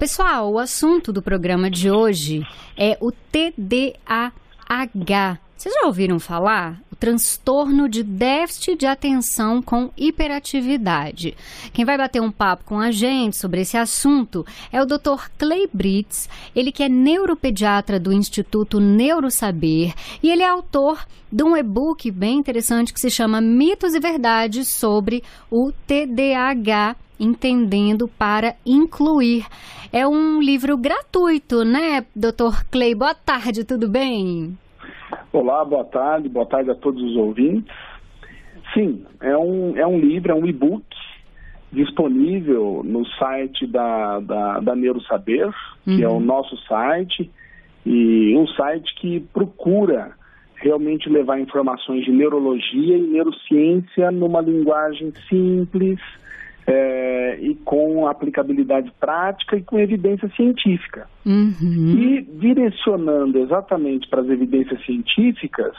Pessoal, o assunto do programa de hoje é o TDAH. Vocês já ouviram falar? O transtorno de déficit de atenção com hiperatividade. Quem vai bater um papo com a gente sobre esse assunto é o Dr. Clay Britz, ele que é neuropediatra do Instituto Neurosaber e ele é autor de um e-book bem interessante que se chama Mitos e Verdades sobre o TDAH, Entendendo para Incluir. É um livro gratuito, né, Dr. Clay? Boa tarde, tudo bem? Olá, boa tarde a todos os ouvintes. Sim, é um livro, é um e-book disponível no site da Neurosaber, que é o nosso site, e um site que procura realmente levar informações de neurologia e neurociência numa linguagem simples, e com aplicabilidade prática e com evidência científica. E direcionando exatamente para as evidências científicas,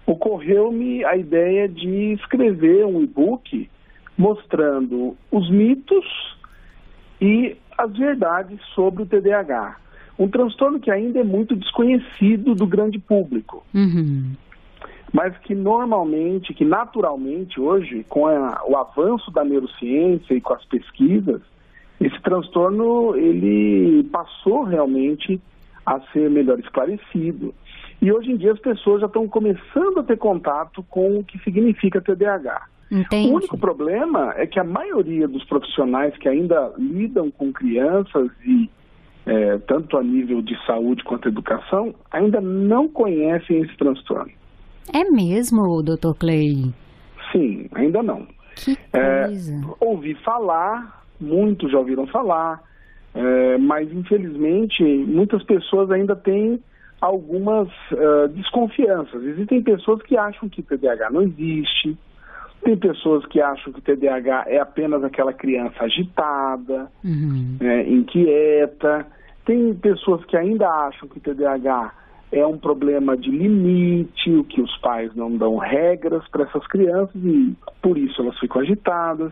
ocorreu-me a ideia de escrever um e-book mostrando os mitos e as verdades sobre o TDAH. Um transtorno que ainda é muito desconhecido do grande público. Mas que naturalmente hoje, com o avanço da neurociência e com as pesquisas, esse transtorno ele passou realmente a ser melhor esclarecido. E hoje em dia as pessoas já estão começando a ter contato com o que significa TDAH. Entendi. O único problema é que a maioria dos profissionais que ainda lidam com crianças e tanto a nível de saúde quanto educação, ainda não conhecem esse transtorno. É mesmo, Dr. Clay? Sim, ainda não. Que coisa. Ouvi falar, muitos já ouviram falar, mas infelizmente muitas pessoas ainda têm algumas desconfianças. Existem pessoas que acham que TDAH não existe, tem pessoas que acham que TDAH é apenas aquela criança agitada, inquieta, tem pessoas que ainda acham que TDAH é um problema de limite, o que os pais não dão regras para essas crianças e por isso elas ficam agitadas.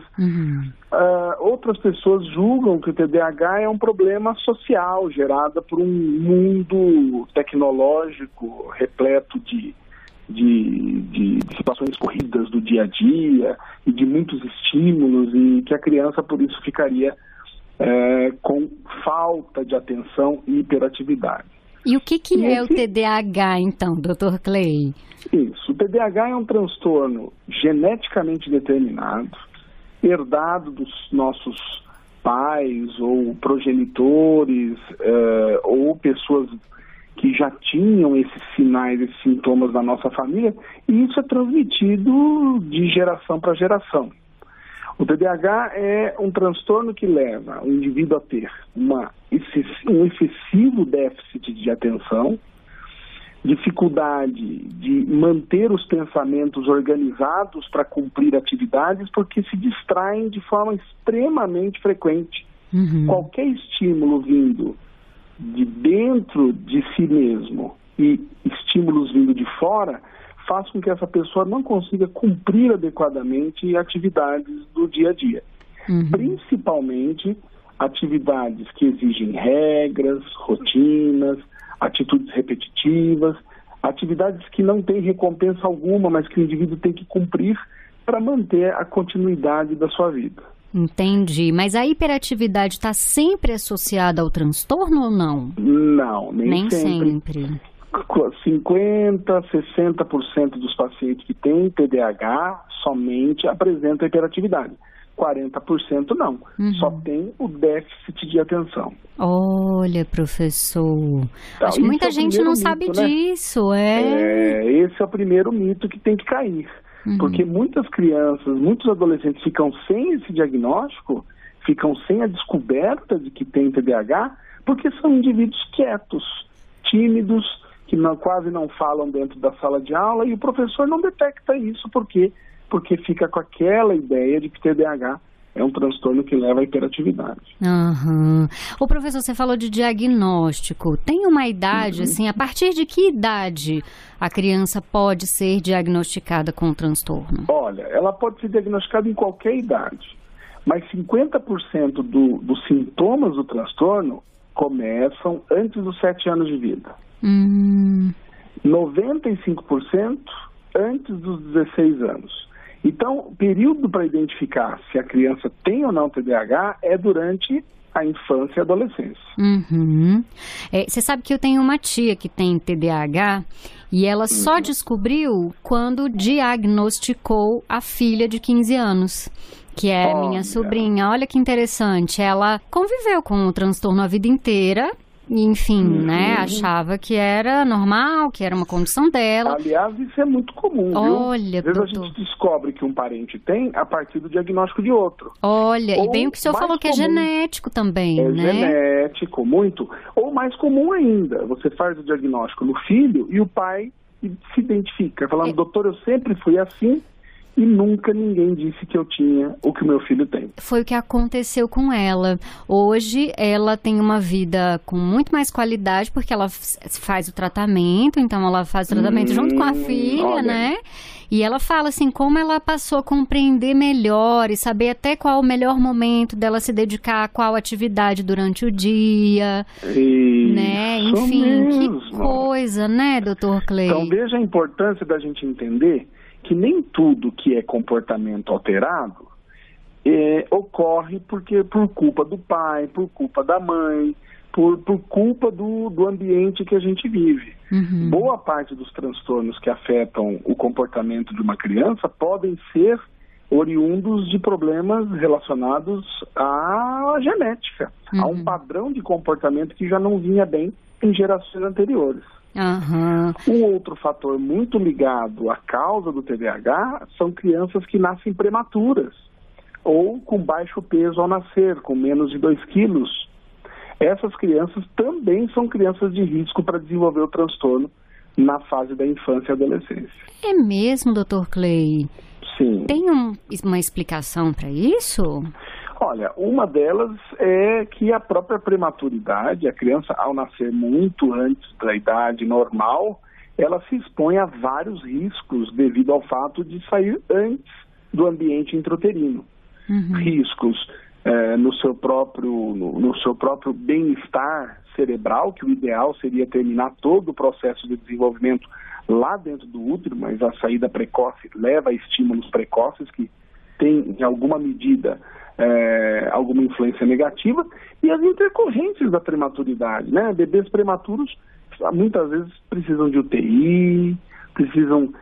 Outras pessoas julgam que o TDAH é um problema social gerado por um mundo tecnológico repleto de situações corridas do dia a dia e de muitos estímulos e que a criança por isso ficaria com falta de atenção e hiperatividade. E o que é o TDAH, então, Dr. Clay? Isso. O TDAH é um transtorno geneticamente determinado, herdado dos nossos pais ou progenitores, ou pessoas que já tinham esses sinais, esses sintomas na nossa família, e isso é transmitido de geração para geração. O TDAH é um transtorno que leva o indivíduo a ter um excessivo déficit de atenção, dificuldade de manter os pensamentos organizados para cumprir atividades, porque se distraem de forma extremamente frequente. Qualquer estímulo vindo de dentro de si mesmo e estímulos vindo de fora faz com que essa pessoa não consiga cumprir adequadamente atividades do dia a dia. Principalmente atividades que exigem regras, rotinas, atitudes repetitivas, atividades que não têm recompensa alguma, mas que o indivíduo tem que cumprir para manter a continuidade da sua vida. Entendi. Mas a hiperatividade está sempre associada ao transtorno ou não? Não, nem sempre. 50%, 60% dos pacientes que têm TDAH somente apresentam hiperatividade. 40% não, só tem o déficit de atenção. Olha, professor, acho que muita gente não sabe disso, Esse é o primeiro mito que tem que cair, porque muitas crianças, muitos adolescentes ficam sem esse diagnóstico, ficam sem a descoberta de que tem TDAH, porque são indivíduos quietos, tímidos, que quase não falam dentro da sala de aula, e o professor não detecta isso, porque fica com aquela ideia de que TDAH é um transtorno que leva à hiperatividade. Ô, professor, você falou de diagnóstico. Tem uma idade, assim, a partir de que idade a criança pode ser diagnosticada com o transtorno? Olha, ela pode ser diagnosticada em qualquer idade, Mas 50% dos sintomas do transtorno começam antes dos 7 anos de vida. 95% antes dos 16 anos. Então, o período para identificar se a criança tem ou não TDAH é durante a infância e a adolescência. Você sabe que eu tenho uma tia que tem TDAH e ela só descobriu quando diagnosticou a filha de 15 anos. Que é minha sobrinha. Olha que interessante. Ela conviveu com o transtorno a vida inteira. Enfim, né? Achava que era normal, que era uma condição dela. Aliás, isso é muito comum, Olha, viu? Às vezes a gente descobre que um parente tem a partir do diagnóstico de outro. Olha, e bem o que o senhor falou que é genético também, né? É genético, muito. Ou mais comum ainda, você faz o diagnóstico no filho e o pai se identifica, falando, doutor, eu sempre fui assim, e nunca ninguém disse que eu tinha o que o meu filho tem. Foi o que aconteceu com ela. Hoje, ela tem uma vida com muito mais qualidade, porque ela faz o tratamento, então ela faz o tratamento junto com a filha, né? E ela fala assim, como ela passou a compreender melhor e saber até qual o melhor momento dela se dedicar a qual atividade durante o dia, né? Enfim, que coisa, né, doutor Clay? Então, veja a importância da gente entender que nem tudo que é comportamento alterado ocorre por culpa do pai, por culpa da mãe, por culpa do ambiente que a gente vive. Boa parte dos transtornos que afetam o comportamento de uma criança podem ser oriundos de problemas relacionados à genética, a um padrão de comportamento que já não vinha bem em gerações anteriores. Um outro fator muito ligado à causa do TDAH são crianças que nascem prematuras ou com baixo peso ao nascer, com menos de 2 quilos. Essas crianças também são crianças de risco para desenvolver o transtorno na fase da infância e adolescência. É mesmo, Dr. Clay? Sim. Tem uma explicação para isso? Olha, uma delas é que a própria prematuridade, a criança ao nascer muito antes da idade normal, ela se expõe a vários riscos devido ao fato de sair antes do ambiente intrauterino. Riscos no seu próprio bem-estar cerebral, que o ideal seria terminar todo o processo de desenvolvimento lá dentro do útero, mas a saída precoce leva a estímulos precoces que têm, em alguma medida, alguma influência negativa, e as intercorrentes da prematuridade, né? Bebês prematuros muitas vezes precisam de UTI, precisam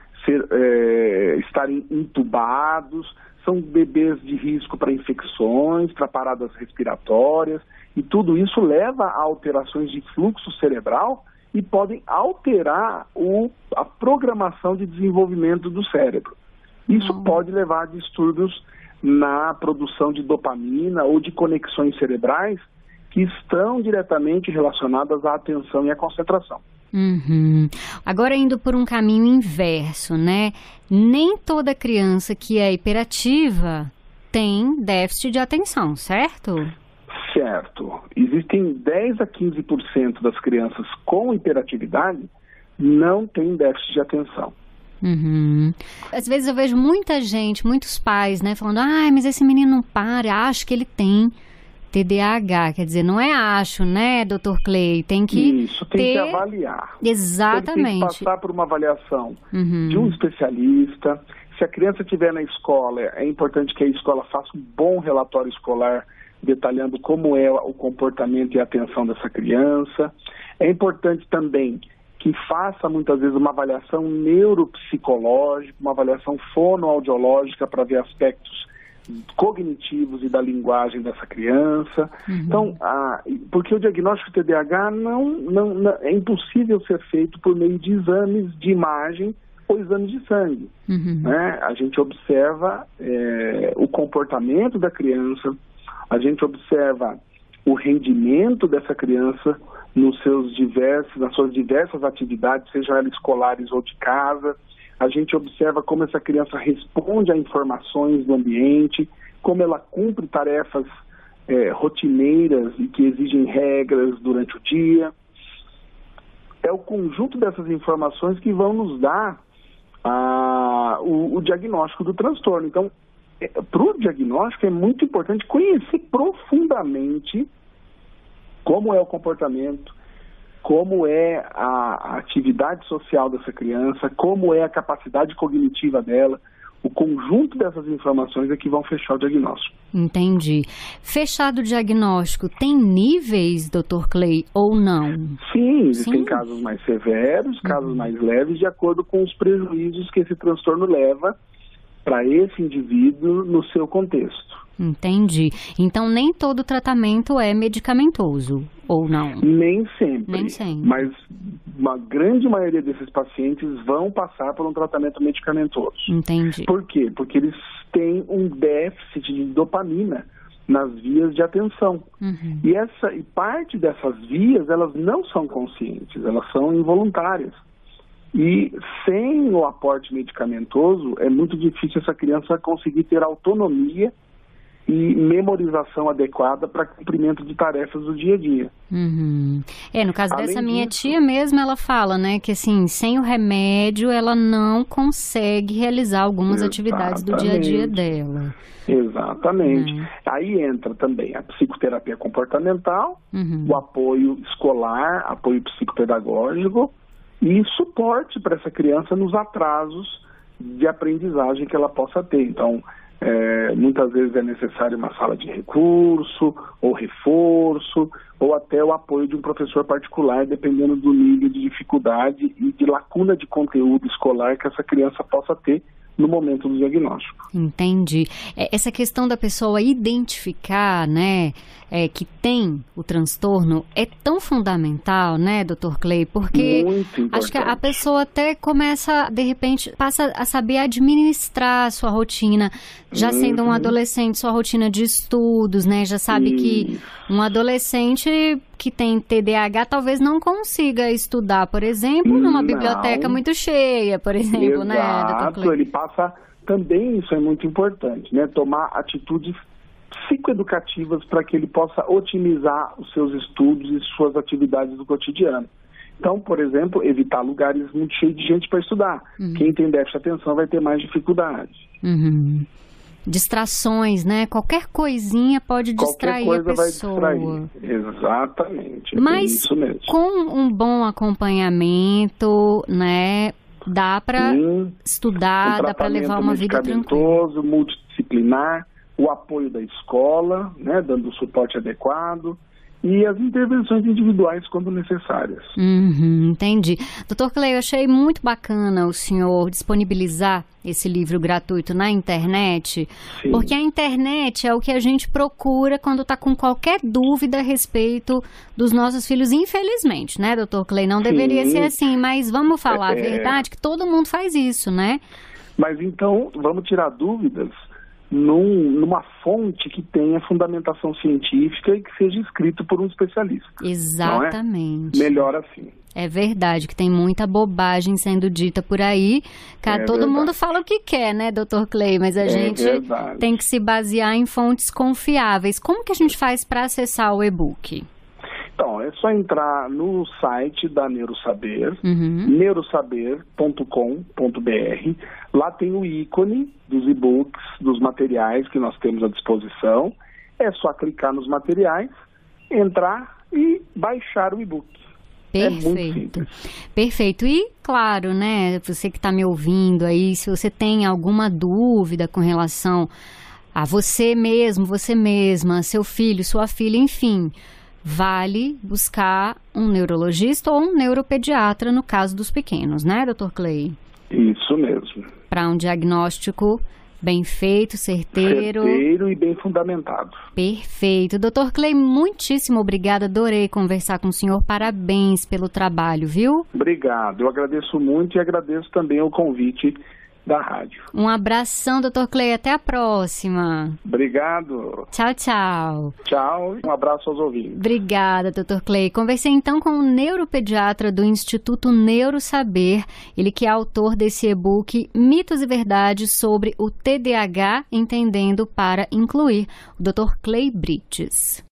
estarem entubados, são bebês de risco para infecções, para paradas respiratórias, e tudo isso leva a alterações de fluxo cerebral e podem alterar a programação de desenvolvimento do cérebro. Isso pode levar a distúrbios na produção de dopamina ou de conexões cerebrais que estão diretamente relacionadas à atenção e à concentração. Agora, indo por um caminho inverso, né? Nem toda criança que é hiperativa tem déficit de atenção, certo? Certo. Existem 10 a 15% das crianças com hiperatividade não têm déficit de atenção. Às vezes eu vejo muita gente, muitos pais, né, falando, mas esse menino não para, acho que ele tem TDAH, quer dizer, não é acho, né, Dr. Clay? Tem que que avaliar. Exatamente. Tem que passar por uma avaliação de um especialista. Se a criança estiver na escola, é importante que a escola faça um bom relatório escolar detalhando como é o comportamento e a atenção dessa criança. É importante também que faça muitas vezes uma avaliação neuropsicológica, uma avaliação fonoaudiológica para ver aspectos cognitivos e da linguagem dessa criança. Então, porque o diagnóstico de TDAH não é impossível ser feito por meio de exames de imagem ou exames de sangue. Né? A gente observa o comportamento da criança, a gente observa o rendimento dessa criança nas suas diversas atividades, sejam elas escolares ou de casa. A gente observa como essa criança responde a informações do ambiente, como ela cumpre tarefas rotineiras e que exigem regras durante o dia. É o conjunto dessas informações que vão nos dar o diagnóstico do transtorno. Então, para o diagnóstico é muito importante conhecer profundamente como é o comportamento, como é a atividade social dessa criança, como é a capacidade cognitiva dela. O conjunto dessas informações é que vão fechar o diagnóstico. Entendi. Fechado o diagnóstico, tem níveis, Dr. Clay, ou não? Sim, existem casos mais severos, casos mais leves, de acordo com os prejuízos que esse transtorno leva para esse indivíduo no seu contexto. Entendi. Então, nem todo tratamento é medicamentoso, ou não? Nem sempre. Nem sempre. Mas uma grande maioria desses pacientes vão passar por um tratamento medicamentoso. Entendi. Por quê? Porque eles têm um déficit de dopamina nas vias de atenção. E parte dessas vias, elas não são conscientes, elas são involuntárias. E sem o aporte medicamentoso, é muito difícil essa criança conseguir ter autonomia e memorização adequada para cumprimento de tarefas do dia a dia. No caso dessa minha tia mesmo, ela fala, né, que assim, sem o remédio, ela não consegue realizar algumas atividades do dia a dia dela. Exatamente. Aí entra também a psicoterapia comportamental, o apoio escolar, apoio psicopedagógico e suporte para essa criança nos atrasos de aprendizagem que ela possa ter. Então, muitas vezes é necessário uma sala de recurso, ou reforço, ou até o apoio de um professor particular, dependendo do nível de dificuldade e de lacuna de conteúdo escolar que essa criança possa ter no momento do diagnóstico. Entendi. Essa questão da pessoa identificar, né, que tem o transtorno é tão fundamental, né, Dr. Clay? Porque acho que a pessoa até começa, de repente, passa a saber administrar a sua rotina, já sendo um adolescente, sua rotina de estudos, né? Já sabe que um adolescente que tem TDAH talvez não consiga estudar, por exemplo, numa biblioteca muito cheia, por exemplo, né, Dr. Clay? Ele passa também, isso é muito importante, né? Tomar atitudes psicoeducativas para que ele possa otimizar os seus estudos e suas atividades do cotidiano. Então, por exemplo, evitar lugares muito cheios de gente para estudar. Quem tem déficit de atenção vai ter mais dificuldade. Distrações, né? Qualquer coisinha pode distrair a pessoa. Vai distrair. Exatamente. Mas isso mesmo. Com um bom acompanhamento, né? Dá para estudar, dá para levar uma vida tranquila. Multidisciplinar, o apoio da escola, né? Dando o suporte adequado. E as intervenções individuais quando necessárias. Entendi. Dr. Clay, eu achei muito bacana o senhor disponibilizar esse livro gratuito na internet, porque a internet é o que a gente procura quando está com qualquer dúvida a respeito dos nossos filhos, infelizmente, né, Dr. Clay? Não deveria ser assim, mas vamos falar a verdade que todo mundo faz isso, né? Mas então, vamos tirar dúvidas numa fonte que tenha fundamentação científica e que seja escrito por um especialista. Exatamente. Não é? Melhor assim. É verdade que tem muita bobagem sendo dita por aí. Todo mundo fala o que quer, né, Dr. Clay? Mas a gente tem que se basear em fontes confiáveis. Como que a gente faz para acessar o e-book? Então, é só entrar no site da Neurosaber, neurosaber.com.br. Lá tem o ícone dos e-books, dos materiais que nós temos à disposição. É só clicar nos materiais, entrar e baixar o e-book. Perfeito. É muito simples. Perfeito. E, claro, né, você que está me ouvindo aí, se você tem alguma dúvida com relação a você mesmo, você mesma, seu filho, sua filha, enfim, vale buscar um neurologista ou um neuropediatra no caso dos pequenos, né, Dr. Clay? Isso mesmo. Para um diagnóstico bem feito, certeiro. Certeiro e bem fundamentado. Perfeito. Dr. Clay, muitíssimo obrigada. Adorei conversar com o senhor. Parabéns pelo trabalho, viu? Obrigado. Eu agradeço muito e agradeço também o convite da rádio. Um abração, Dr. Clay. Até a próxima. Obrigado. Tchau, tchau. Tchau. Um abraço aos ouvintes. Obrigada, Dr. Clay. Conversei então com o neuropediatra do Instituto Neurosaber, ele que é autor desse e-book Mitos e Verdades sobre o TDAH, entendendo para incluir, o Dr. Clay Brites.